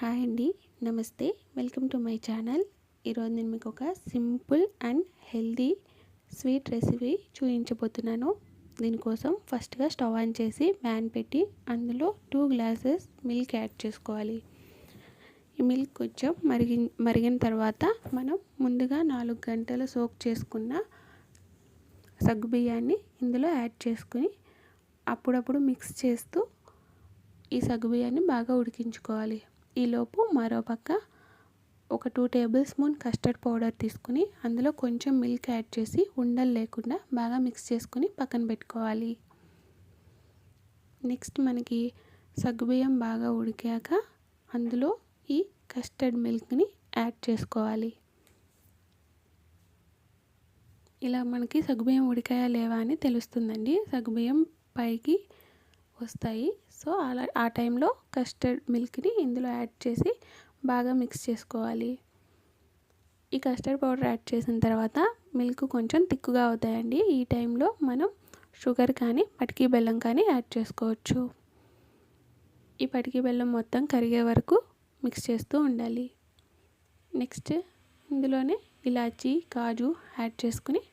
Hi అండి, నమస్తే. Welcome to my channel. ఈరోజు నేను మీకు ఒక simple and healthy sweet recipe చూపించబోతున్నాను. దీనికోసం ఫస్ట్గా స్టవ్ ఆన్ చేసి ప్యాన్ పెట్టి అందులో 2 గ్లాసెస్ మిల్క్ యాడ్ చేసుకోవాలి. ఈ మిల్క్ కొంచెం మరిగిన తర్వాత మనం ముందుగా 4 గంటలు సోక్ చేసుకున్న సగ్గుబియ్యాన్ని ఇందులో యాడ్ చేసుకుని అప్పుడప్పుడు మిక్స్ చేస్తూ ఈ సగ్గుబియ్యాన్ని బాగా ఉడికించుకోవాలి. ఈలోపు మరోపక్క ఒక 2 టేబుల్ స్పూన్ కస్టర్డ్ పౌడర్ తీసుకుని అందులో కొంచెం మిల్క్ యాడ్ చేసి ఉండలు లేకుండా బాగా మిక్స్ చేసుకుని పక్కన పెట్టుకోవాలి. నెక్స్ట్ మనకి సగ్గుబియ్యం బాగా ఉడికాక అందులో ఈ కస్టర్డ్ మిల్క్ని యాడ్ చేసుకోవాలి. ఇలా మనకి సగ్గుబియ్యం ఉడికాయా లేవా అని తెలుస్తుందండి. సగ్గుబియ్యం పైకి వస్తాయి. సో ఆ టైంలో కస్టర్డ్ మిల్క్ని ఇందులో యాడ్ చేసి బాగా మిక్స్ చేసుకోవాలి. ఈ కస్టర్డ్ పౌడర్ యాడ్ చేసిన తర్వాత మిల్క్ కొంచెం తిక్కుగా అవుతాయండి. ఈ టైంలో మనం షుగర్ కానీ పటికీ బెల్లం కానీ యాడ్ చేసుకోవచ్చు. ఈ పటికీ బెల్లం మొత్తం కరిగే వరకు మిక్స్ చేస్తూ ఉండాలి. నెక్స్ట్ ఇందులోనే ఇలాచీ, కాజు యాడ్ చేసుకుని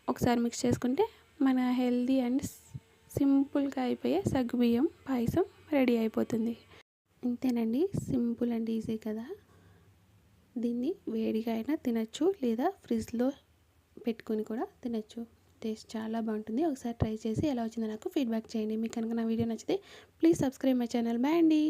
ఒకసారి మిక్స్ చేసుకుంటే మన హెల్దీ అండ్ సింపుల్గా అయిపోయే సగ్గుబియ్యం పాయసం రెడీ అయిపోతుంది. ఇంతేనండి, సింపుల్ అండ్ ఈజీ కదా. దీన్ని వేడిగా అయినా తినచ్చు లేదా ఫ్రిడ్జ్లో పెట్టుకొని కూడా తినచ్చు. టేస్ట్ చాలా బాగుంటుంది. ఒకసారి ట్రై చేసి ఎలా వచ్చిందో నాకు ఫీడ్బ్యాక్ చేయండి. మీకు కనుక నా వీడియో నచ్చితే please subscribe my channel. Bye అండి.